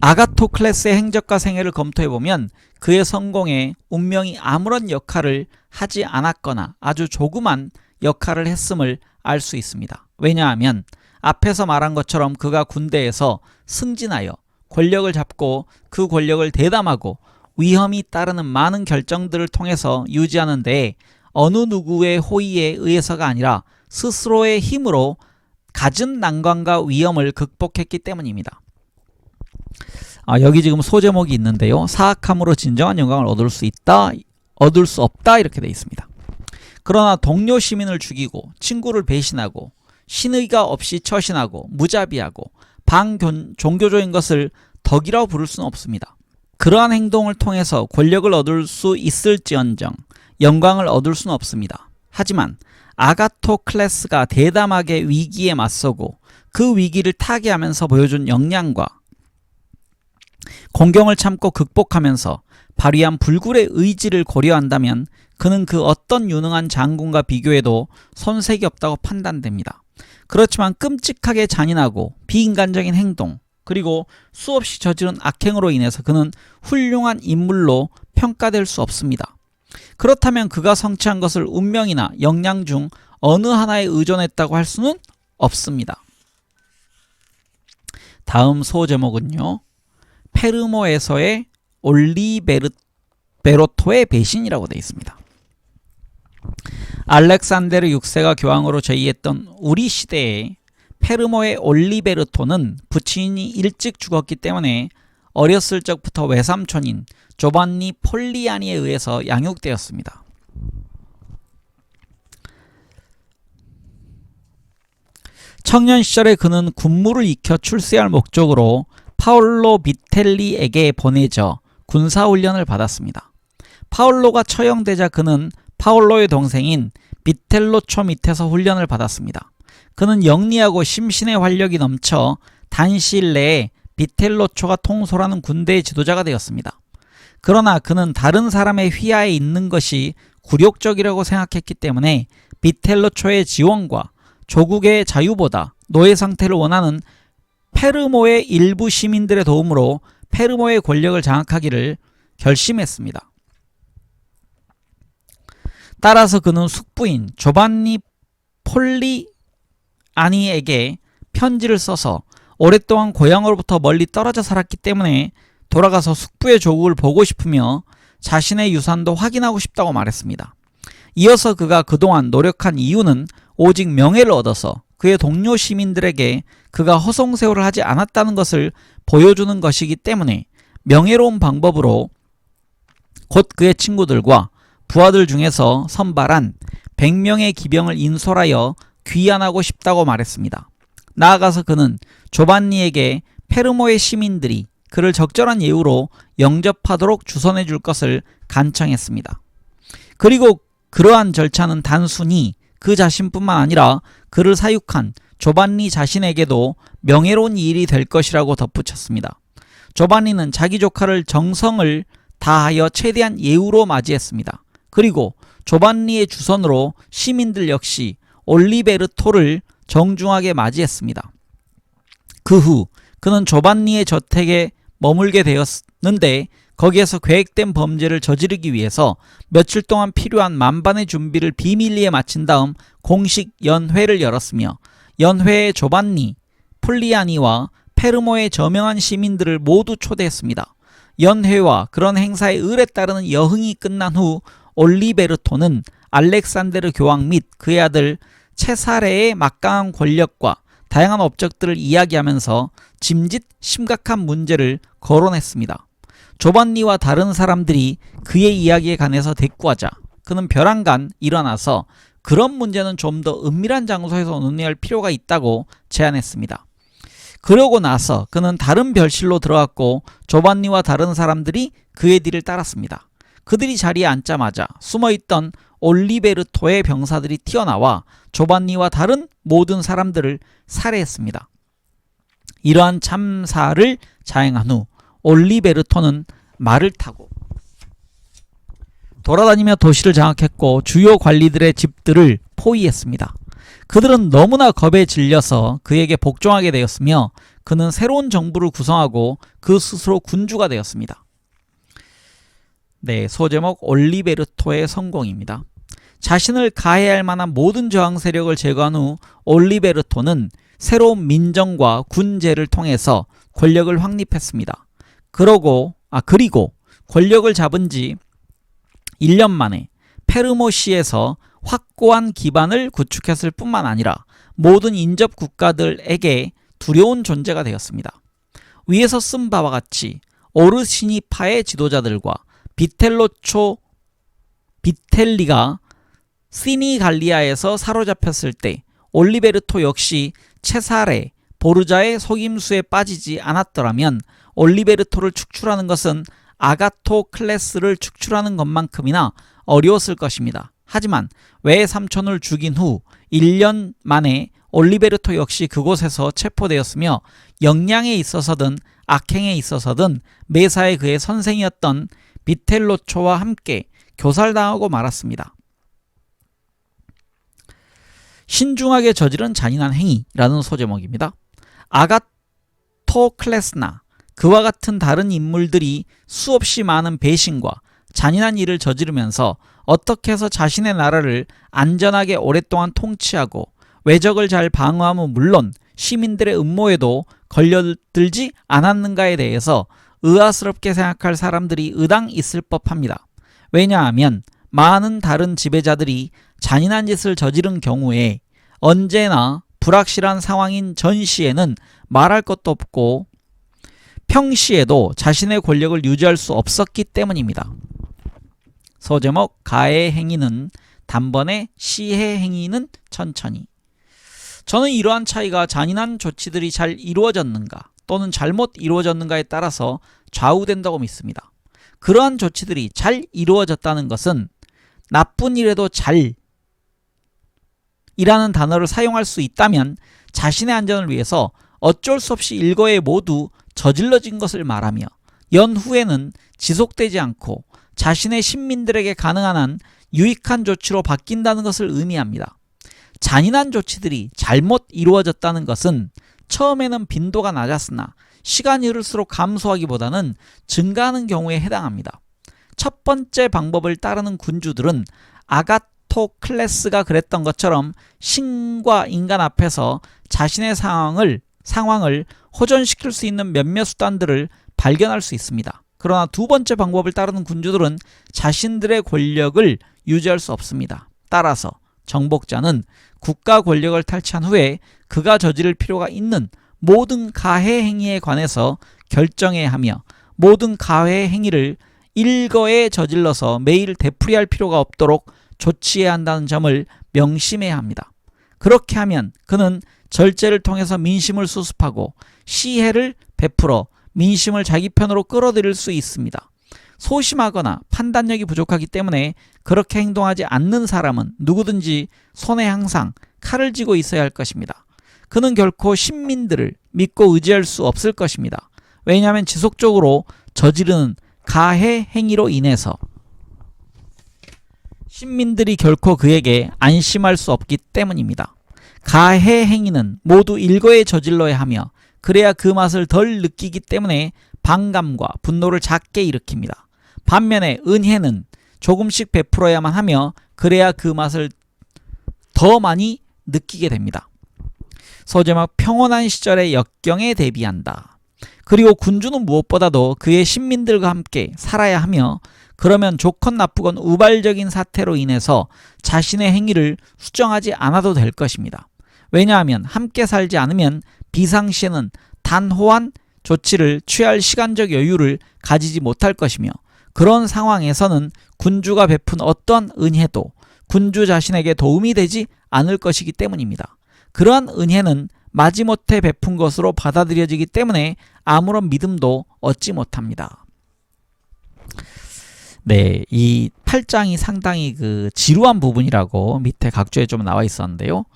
아가토클레스의 행적과 생애를 검토해보면 그의 성공에 운명이 아무런 역할을 하지 않았거나 아주 조그만 역할을 했음을 알 수 있습니다. 왜냐하면 앞에서 말한 것처럼 그가 군대에서 승진하여 권력을 잡고 그 권력을 대담하고 위험이 따르는 많은 결정들을 통해서 유지하는 데에 어느 누구의 호의에 의해서가 아니라 스스로의 힘으로 갖은 난관과 위험을 극복했기 때문입니다. 여기 지금 소제목이 있는데요. 사악함으로 진정한 영광을 얻을 수 있다, 얻을 수 없다 이렇게 되어 있습니다. 그러나 동료 시민을 죽이고 친구를 배신하고 신의가 없이 처신하고 무자비하고 반종교적인 것을 덕이라고 부를 수는 없습니다. 그러한 행동을 통해서 권력을 얻을 수 있을지언정 영광을 얻을 수는 없습니다. 하지만 아가토클레스가 대담하게 위기에 맞서고 그 위기를 타개하면서 보여준 역량과 공경을 참고 극복하면서 발휘한 불굴의 의지를 고려한다면 그는 그 어떤 유능한 장군과 비교해도 손색이 없다고 판단됩니다. 그렇지만 끔찍하게 잔인하고 비인간적인 행동 그리고 수없이 저지른 악행으로 인해서 그는 훌륭한 인물로 평가될 수 없습니다. 그렇다면 그가 성취한 것을 운명이나 역량 중 어느 하나에 의존했다고 할 수는 없습니다. 다음 소제목은요. 페르모에서의 올리베르토의 배신이라고 되어 있습니다. 알렉산데르 6세가 교황으로 제위했던 우리 시대에 페르모의 올리베르토는 부친이 일찍 죽었기 때문에 어렸을 적부터 외삼촌인 조반니 폴리아니에 의해서 양육되었습니다. 청년 시절에 그는 군무를 익혀 출세할 목적으로 파올로 비텔리에게 보내져 군사훈련을 받았습니다. 파올로가 처형되자 그는 파올로의 동생인 비텔로초 밑에서 훈련을 받았습니다. 그는 영리하고 심신의 활력이 넘쳐 단시일 내에 비텔로초가 통솔하는 군대의 지도자가 되었습니다. 그러나 그는 다른 사람의 휘하에 있는 것이 굴욕적이라고 생각했기 때문에 비텔로초의 지원과 조국의 자유보다 노예 상태를 원하는 페르모의 일부 시민들의 도움으로 페르모의 권력을 장악하기를 결심했습니다. 따라서 그는 숙부인 조반니 폴리아니에게 편지를 써서 오랫동안 고향으로부터 멀리 떨어져 살았기 때문에 돌아가서 숙부의 조국을 보고 싶으며 자신의 유산도 확인하고 싶다고 말했습니다. 이어서 그가 그동안 노력한 이유는 오직 명예를 얻어서 그의 동료 시민들에게 그가 허송세월을 하지 않았다는 것을 보여주는 것이기 때문에 명예로운 방법으로 곧 그의 친구들과 부하들 중에서 선발한 100명의 기병을 인솔하여 귀환하고 싶다고 말했습니다. 나아가서 그는 조반니에게 페르모의 시민들이 그를 적절한 예우로 영접하도록 주선해 줄 것을 간청했습니다. 그리고 그러한 절차는 단순히 그 자신뿐만 아니라 그를 사육한 조반니 자신에게도 명예로운 일이 될 것이라고 덧붙였습니다. 조반니는 자기 조카를 정성을 다하여 최대한 예우로 맞이했습니다. 그리고 조반니의 주선으로 시민들 역시 올리베르토를 정중하게 맞이했습니다. 그 후 그는 조반니의 저택에 머물게 되었는데 거기에서 계획된 범죄를 저지르기 위해서 며칠 동안 필요한 만반의 준비를 비밀리에 마친 다음 공식 연회를 열었으며 연회에 조반니, 폴리아니와 페르모의 저명한 시민들을 모두 초대했습니다. 연회와 그런 행사의 을에 따르는 여흥이 끝난 후 올리베르토는 알렉산데르 교황 및 그의 아들 체사레의 막강한 권력과 다양한 업적들을 이야기하면서 짐짓 심각한 문제를 거론했습니다. 조반니와 다른 사람들이 그의 이야기에 관해서 대꾸하자 그는 벼랑간 일어나서 그런 문제는 좀 더 은밀한 장소에서 논의할 필요가 있다고 제안했습니다. 그러고 나서 그는 다른 별실로 들어갔고 조반니와 다른 사람들이 그의 뒤를 따랐습니다. 그들이 자리에 앉자마자 숨어있던 올리베르토의 병사들이 튀어나와 조반니와 다른 모든 사람들을 살해했습니다. 이러한 참사를 자행한 후 올리베르토는 말을 타고 돌아다니며 도시를 장악했고 주요 관리들의 집들을 포위했습니다. 그들은 너무나 겁에 질려서 그에게 복종하게 되었으며 그는 새로운 정부를 구성하고 그 스스로 군주가 되었습니다. 네, 소제목 올리베르토의 성공입니다. 자신을 가해할 만한 모든 저항 세력을 제거한 후 올리베르토는 새로운 민정과 군제를 통해서 권력을 확립했습니다. 그리고 권력을 잡은 지 1년 만에 페르모시에서 확고한 기반을 구축했을 뿐만 아니라 모든 인접 국가들에게 두려운 존재가 되었습니다. 위에서 쓴 바와 같이 오르시니파의 지도자들과 비텔리가 시니갈리아에서 사로잡혔을 때 올리베르토 역시 체사레, 보르자의 속임수에 빠지지 않았더라면 올리베르토를 축출하는 것은 아가토클레스를 축출하는 것만큼이나 어려웠을 것입니다. 하지만 외삼촌을 죽인 후 1년 만에 올리베르토 역시 그곳에서 체포되었으며 역량에 있어서든 악행에 있어서든 매사에 그의 선생이었던 비텔로초와 함께 교살당하고 말았습니다. 신중하게 저지른 잔인한 행위라는 소제목입니다. 아가토클레스나 그와 같은 다른 인물들이 수없이 많은 배신과 잔인한 일을 저지르면서 어떻게 해서 자신의 나라를 안전하게 오랫동안 통치하고 외적을 잘 방어함은 물론 시민들의 음모에도 걸려들지 않았는가에 대해서 의아스럽게 생각할 사람들이 의당 있을 법합니다. 왜냐하면 많은 다른 지배자들이 잔인한 짓을 저지른 경우에 언제나 불확실한 상황인 전시에는 말할 것도 없고 평시에도 자신의 권력을 유지할 수 없었기 때문입니다. 소제목 가해 행위는 단번에 시해 행위는 천천히. 저는 이러한 차이가 잔인한 조치들이 잘 이루어졌는가 또는 잘못 이루어졌는가에 따라서 좌우된다고 믿습니다. 그러한 조치들이 잘 이루어졌다는 것은 나쁜 일에도 잘 이라는 단어를 사용할 수 있다면 자신의 안전을 위해서 어쩔 수 없이 일거에 모두 저질러진 것을 말하며 연후에는 지속되지 않고 자신의 신민들에게 가능한 한 유익한 조치로 바뀐다는 것을 의미합니다. 잔인한 조치들이 잘못 이루어졌다는 것은 처음에는 빈도가 낮았으나 시간이 흐를수록 감소하기보다는 증가하는 경우에 해당합니다. 첫 번째 방법을 따르는 군주들은 아가토클레스가 그랬던 것처럼 신과 인간 앞에서 자신의 상황을 호전시킬 수 있는 몇몇 수단들을 발견할 수 있습니다. 그러나 두 번째 방법을 따르는 군주들은 자신들의 권력을 유지할 수 없습니다. 따라서 정복자는 국가 권력을 탈취한 후에 그가 저지를 필요가 있는 모든 가해 행위에 관해서 결정해야 하며 모든 가해 행위를 일거에 저질러서 매일 되풀이할 필요가 없도록 조치해야 한다는 점을 명심해야 합니다. 그렇게 하면 그는 절제를 통해서 민심을 수습하고 시혜를 베풀어 민심을 자기 편으로 끌어들일 수 있습니다. 소심하거나 판단력이 부족하기 때문에 그렇게 행동하지 않는 사람은 누구든지 손에 항상 칼을 쥐고 있어야 할 것입니다. 그는 결코 신민들을 믿고 의지할 수 없을 것입니다. 왜냐하면 지속적으로 저지르는 가해 행위로 인해서 신민들이 결코 그에게 안심할 수 없기 때문입니다. 가해 행위는 모두 일거에 저질러야 하며 그래야 그 맛을 덜 느끼기 때문에 반감과 분노를 작게 일으킵니다. 반면에 은혜는 조금씩 베풀어야만 하며 그래야 그 맛을 더 많이 느끼게 됩니다. 소제목 평온한 시절의 역경에 대비한다. 그리고 군주는 무엇보다도 그의 신민들과 함께 살아야 하며 그러면 좋건 나쁘건 우발적인 사태로 인해서 자신의 행위를 수정하지 않아도 될 것입니다. 왜냐하면 함께 살지 않으면 비상시에는 단호한 조치를 취할 시간적 여유를 가지지 못할 것이며 그런 상황에서는 군주가 베푼 어떤 은혜도 군주 자신에게 도움이 되지 않을 것이기 때문입니다. 그러한 은혜는 마지못해 베푼 것으로 받아들여지기 때문에 아무런 믿음도 얻지 못합니다. 네, 이 8장이 상당히 그 지루한 부분이라고 밑에 각주에 좀 나와 있었는데요.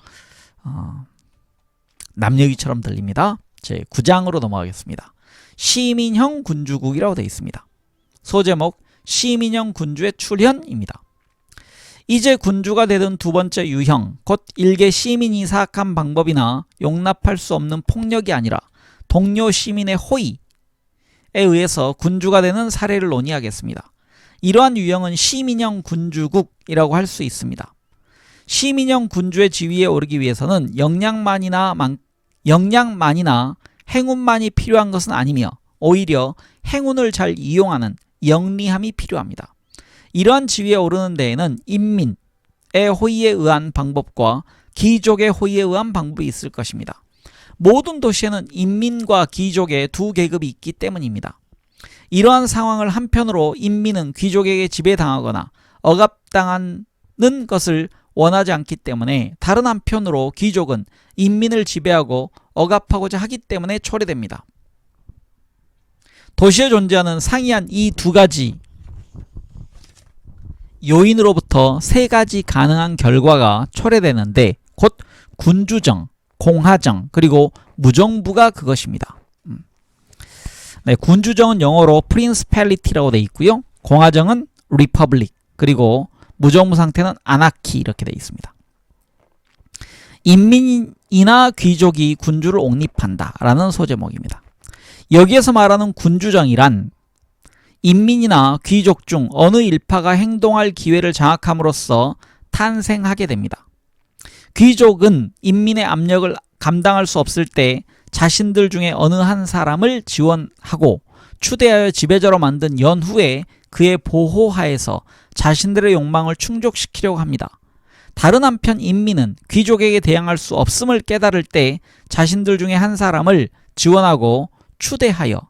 남얘기처럼 들립니다. 제 9장으로 넘어가겠습니다. 시민형 군주국이라고 되어 있습니다. 소제목 시민형 군주의 출현입니다. 이제 군주가 되던 두 번째 유형, 곧 일개 시민이 사악한 방법이나 용납할 수 없는 폭력이 아니라 동료 시민의 호의에 의해서 군주가 되는 사례를 논의하겠습니다. 이러한 유형은 시민형 군주국이라고 할 수 있습니다. 시민형 군주의 지위에 오르기 위해서는 역량만이나 행운만이 필요한 것은 아니며 오히려 행운을 잘 이용하는 영리함이 필요합니다. 이러한 지위에 오르는 데에는 인민의 호의에 의한 방법과 귀족의 호의에 의한 방법이 있을 것입니다. 모든 도시에는 인민과 귀족의 두 계급이 있기 때문입니다. 이러한 상황을 한편으로 인민은 귀족에게 지배당하거나 억압당하는 것을 원하지 않기 때문에 다른 한편으로 귀족은 인민을 지배하고 억압하고자 하기 때문에 초래됩니다. 도시에 존재하는 상이한 이 두 가지 요인으로부터 세 가지 가능한 결과가 초래되는데 곧 군주정, 공하정, 그리고 무정부가 그것입니다. 네, 군주정은 영어로 principality라고 되어 있고요. 공하정은 republic, 그리고 무정부 상태는 아나키 이렇게 되어 있습니다. 인민이나 귀족이 군주를 옹립한다 라는 소제목입니다. 여기에서 말하는 군주정이란 인민이나 귀족 중 어느 일파가 행동할 기회를 장악함으로써 탄생하게 됩니다. 귀족은 인민의 압력을 감당할 수 없을 때 자신들 중에 어느 한 사람을 지원하고 추대하여 지배자로 만든 연후에 그의 보호하에서 자신들의 욕망을 충족시키려고 합니다. 다른 한편 인민은 귀족에게 대항할 수 없음을 깨달을 때 자신들 중에 한 사람을 지원하고 추대하여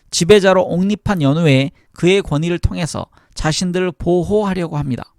지배자로 옹립한 연후에 그의 권위를 통해서 자신들을 보호하려고 합니다.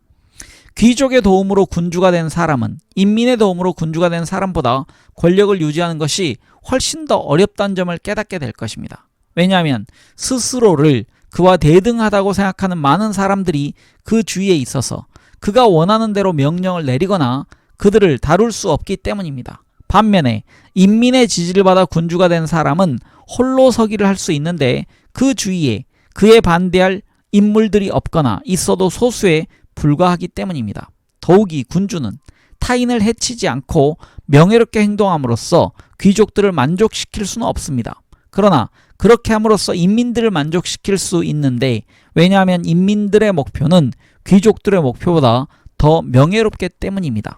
귀족의 도움으로 군주가 된 사람은 인민의 도움으로 군주가 된 사람보다 권력을 유지하는 것이 훨씬 더 어렵다는 점을 깨닫게 될 것입니다. 왜냐하면 스스로를 그와 대등하다고 생각하는 많은 사람들이 그 주위에 있어서 그가 원하는 대로 명령을 내리거나 그들을 다룰 수 없기 때문입니다. 반면에 인민의 지지를 받아 군주가 된 사람은 홀로 서기를 할 수 있는데 그 주위에 그에 반대할 인물들이 없거나 있어도 소수에 불과하기 때문입니다. 더욱이 군주는 타인을 해치지 않고 명예롭게 행동함으로써 귀족들을 만족시킬 수는 없습니다. 그러나 그렇게 함으로써 인민들을 만족시킬 수 있는데 왜냐하면 인민들의 목표는 귀족들의 목표보다 더 명예롭기 때문입니다.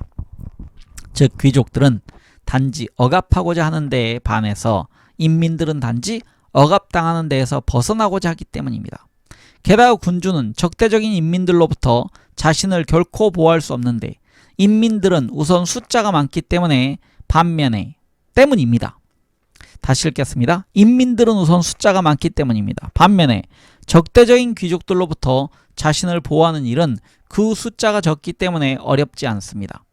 즉 귀족들은 단지 억압하고자 하는 데에 반해서 인민들은 단지 억압당하는 데에서 벗어나고자 하기 때문입니다. 게다가 군주는 적대적인 인민들로부터 자신을 결코 보호할 수 없는데 인민들은 우선 숫자가 많기 때문에 때문입니다. 다시 읽겠습니다. 인민들은 우선 숫자가 많기 때문입니다. 반면에 적대적인 귀족들로부터 자신을 보호하는 일은 그 숫자가 적기 때문에 어렵지 않습니다.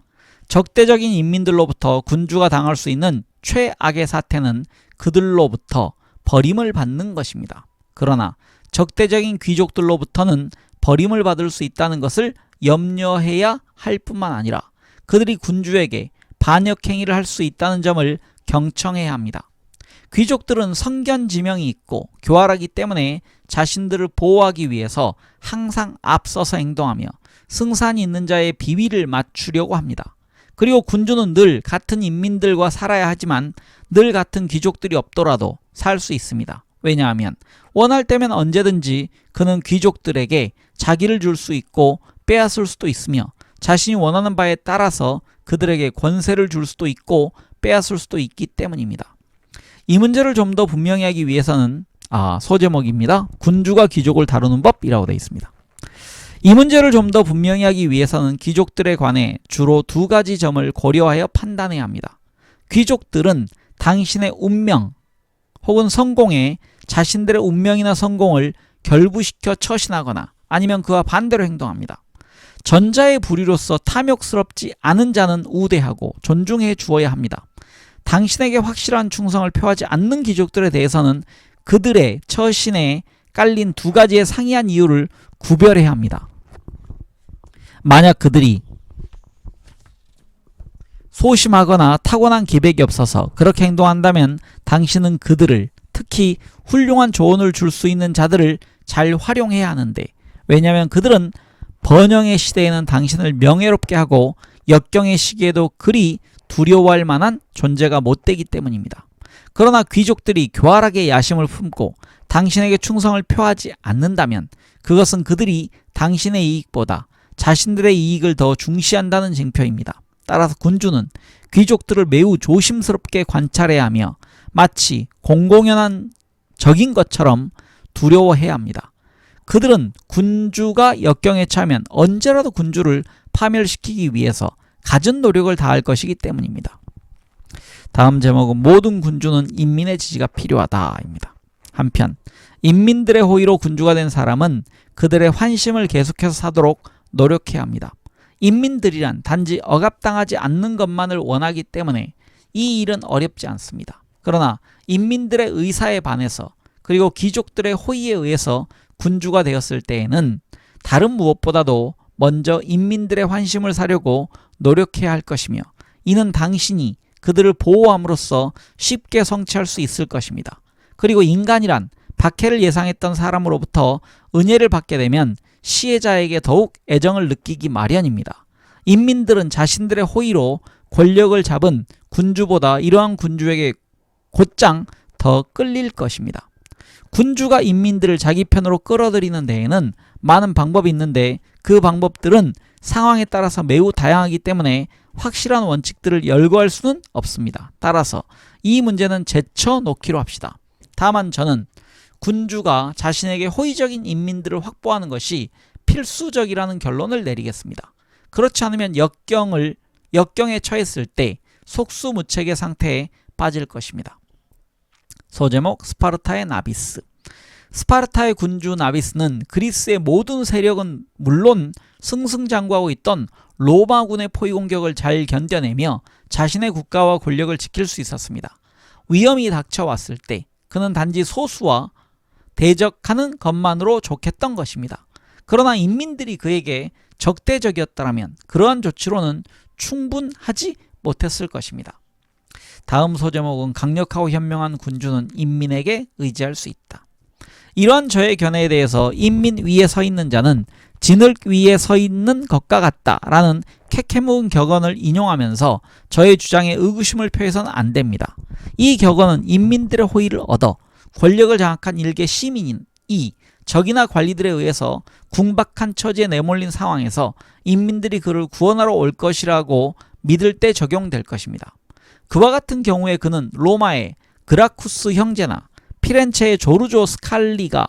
적대적인 인민들로부터 군주가 당할 수 있는 최악의 사태는 그들로부터 버림을 받는 것입니다. 그러나 적대적인 귀족들로부터는 버림을 받을 수 있다는 것을 염려해야 할 뿐만 아니라 그들이 군주에게 반역행위를 할 수 있다는 점을 경청해야 합니다. 귀족들은 성견지명이 있고 교활하기 때문에 자신들을 보호하기 위해서 항상 앞서서 행동하며 승산이 있는 자의 비위를 맞추려고 합니다. 그리고 군주는 늘 같은 인민들과 살아야 하지만 늘 같은 귀족들이 없더라도 살 수 있습니다. 왜냐하면 원할 때면 언제든지 그는 귀족들에게 자기를 줄 수 있고 빼앗을 수도 있으며 자신이 원하는 바에 따라서 그들에게 권세를 줄 수도 있고 빼앗을 수도 있기 때문입니다. 이 문제를 좀 더 분명히 하기 위해서는 소제목입니다. 군주가 귀족을 다루는 법이라고 되어 있습니다. 이 문제를 좀 더 분명히 하기 위해서는 귀족들에 관해 주로 두 가지 점을 고려하여 판단해야 합니다. 귀족들은 당신의 운명 혹은 성공에 자신들의 운명이나 성공을 결부시켜 처신하거나 아니면 그와 반대로 행동합니다. 전자의 부류로서 탐욕스럽지 않은 자는 우대하고 존중해 주어야 합니다. 당신에게 확실한 충성을 표하지 않는 귀족들에 대해서는 그들의 처신에 깔린 두 가지의 상이한 이유를 구별해야 합니다. 만약 그들이 소심하거나 타고난 기백이 없어서 그렇게 행동한다면 당신은 그들을, 특히 훌륭한 조언을 줄 수 있는 자들을 잘 활용해야 하는데, 왜냐하면 그들은 번영의 시대에는 당신을 명예롭게 하고 역경의 시기에도 그리 두려워할 만한 존재가 못 되기 때문입니다. 그러나 귀족들이 교활하게 야심을 품고 당신에게 충성을 표하지 않는다면 그것은 그들이 당신의 이익보다 자신들의 이익을 더 중시한다는 징표입니다. 따라서 군주는 귀족들을 매우 조심스럽게 관찰해야 하며 마치 공공연한 적인 것처럼 두려워해야 합니다. 그들은 군주가 역경에 처하면 언제라도 군주를 파멸시키기 위해서 갖은 노력을 다할 것이기 때문입니다. 다음 제목은 모든 군주는 인민의 지지가 필요하다입니다. 한편 인민들의 호의로 군주가 된 사람은 그들의 환심을 계속해서 사도록 노력해야 합니다. 인민들이란 단지 억압당하지 않는 것만을 원하기 때문에 이 일은 어렵지 않습니다. 그러나 인민들의 의사에 반해서 그리고 귀족들의 호의에 의해서 군주가 되었을 때에는 다른 무엇보다도 먼저 인민들의 환심을 사려고 노력해야 할 것이며 이는 당신이 그들을 보호함으로써 쉽게 성취할 수 있을 것입니다. 그리고 인간이란 박해를 예상했던 사람으로부터 은혜를 받게 되면 시혜자에게 더욱 애정을 느끼기 마련입니다. 인민들은 자신들의 호의로 권력을 잡은 군주보다 이러한 군주에게 곧장 더 끌릴 것입니다. 군주가 인민들을 자기 편으로 끌어들이는 데에는 많은 방법이 있는데 그 방법들은 상황에 따라서 매우 다양하기 때문에 확실한 원칙들을 열거할 수는 없습니다. 따라서 이 문제는 제쳐놓기로 합시다. 다만 저는 군주가 자신에게 호의적인 인민들을 확보하는 것이 필수적이라는 결론을 내리겠습니다. 그렇지 않으면 역경에 처했을 때 속수무책의 상태에 빠질 것입니다. 소제목 스파르타의 나비스. 스파르타의 군주 나비스는 그리스의 모든 세력은 물론 승승장구하고 있던 로마군의 포위 공격을 잘 견뎌내며 자신의 국가와 권력을 지킬 수 있었습니다. 위험이 닥쳐왔을 때 그는 단지 소수와 대적하는 것만으로 좋겠던 것입니다. 그러나 인민들이 그에게 적대적이었다면 그러한 조치로는 충분하지 못했을 것입니다. 다음 소제목은 강력하고 현명한 군주는 인민에게 의지할 수 있다. 이러한 저의 견해에 대해서 인민 위에 서 있는 자는 진흙 위에 서 있는 것과 같다라는 캐캐묵은 격언을 인용하면서 저의 주장에 의구심을 표해서는 안 됩니다. 이 격언은 인민들의 호의를 얻어 권력을 장악한 일개 시민이 적이나 관리들에 의해서 궁박한 처지에 내몰린 상황에서 인민들이 그를 구원하러 올 것이라고 믿을 때 적용될 것입니다. 그와 같은 경우에 그는 로마의 그라쿠스 형제나 피렌체의 조르조 스칼리가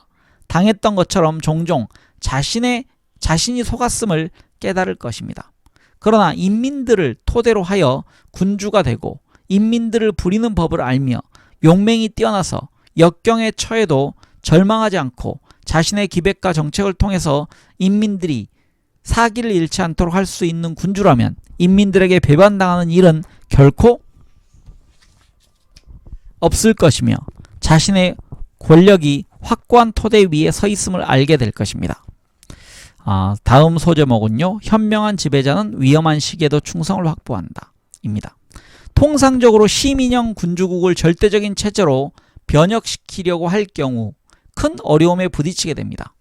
당했던 것처럼 종종 자신이 속았음을 깨달을 것입니다. 그러나 인민들을 토대로 하여 군주가 되고 인민들을 부리는 법을 알며 용맹이 뛰어나서 역경에 처해도 절망하지 않고 자신의 기백과 정책을 통해서 인민들이 사기를 잃지 않도록 할 수 있는 군주라면 인민들에게 배반당하는 일은 결코 없을 것이며 자신의 권력이 확고한 토대 위에 서 있음을 알게 될 것입니다. 다음 소제목은요. 현명한 지배자는 위험한 시기에도 충성을 확보한다 입니다. 통상적으로 시민형 군주국을 절대적인 체제로 변혁시키려고 할 경우 큰 어려움에 부딪히게 됩니다.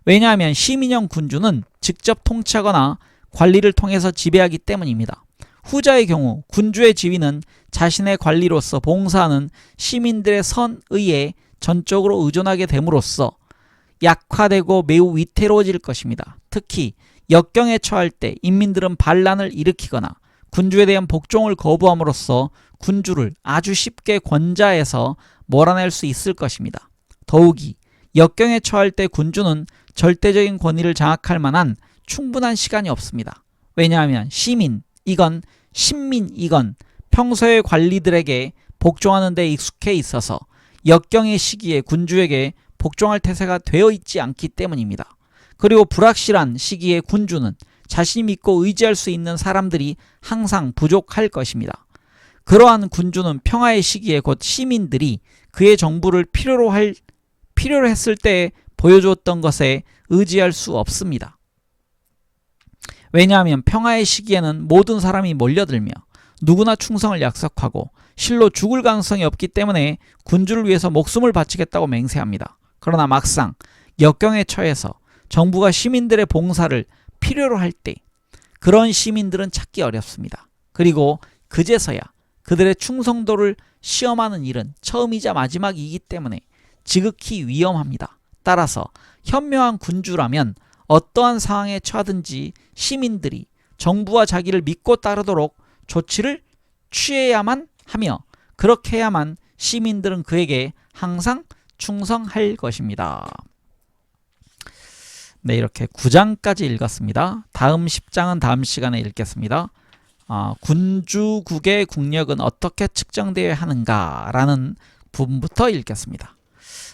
왜냐하면 시민형 군주는 직접 통치하거나 관리를 통해서 지배하기 때문입니다. 후자의 경우 군주의 지위는 자신의 관리로서 봉사하는 시민들의 선의에 전적으로 의존하게 됨으로써 약화되고 매우 위태로워질 것입니다. 특히 역경에 처할 때 인민들은 반란을 일으키거나 군주에 대한 복종을 거부함으로써 군주를 아주 쉽게 권좌해서 몰아낼 수 있을 것입니다. 더욱이 역경에 처할 때 군주는 절대적인 권위를 장악할 만한 충분한 시간이 없습니다. 왜냐하면 시민이건 신민이건 평소의 관리들에게 복종하는 데 익숙해 있어서 역경의 시기에 군주에게 복종할 태세가 되어 있지 않기 때문입니다. 그리고 불확실한 시기에 군주는 자신이 믿고 의지할 수 있는 사람들이 항상 부족할 것입니다. 그러한 군주는 평화의 시기에 곧 시민들이 그의 정부를 필요로 했을 때 보여주었던 것에 의지할 수 없습니다. 왜냐하면 평화의 시기에는 모든 사람이 몰려들며 누구나 충성을 약속하고 실로 죽을 가능성이 없기 때문에 군주를 위해서 목숨을 바치겠다고 맹세합니다. 그러나 막상 역경에 처해서 정부가 시민들의 봉사를 필요로 할 때 그런 시민들은 찾기 어렵습니다. 그리고 그제서야 그들의 충성도를 시험하는 일은 처음이자 마지막이기 때문에 지극히 위험합니다. 따라서 현명한 군주라면 어떠한 상황에 처하든지 시민들이 정부와 자기를 믿고 따르도록 조치를 취해야만 하며 그렇게 해야만 시민들은 그에게 항상 충성할 것입니다. 네, 이렇게 9장까지 읽었습니다. 다음 10장은 다음 시간에 읽겠습니다. 군주국의 국력은 어떻게 측정되어야 하는가 라는 부분부터 읽겠습니다.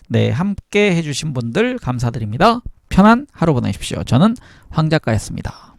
네, 함께 해주신 분들 감사드립니다. 편한 하루 보내십시오. 저는 황 작가였습니다.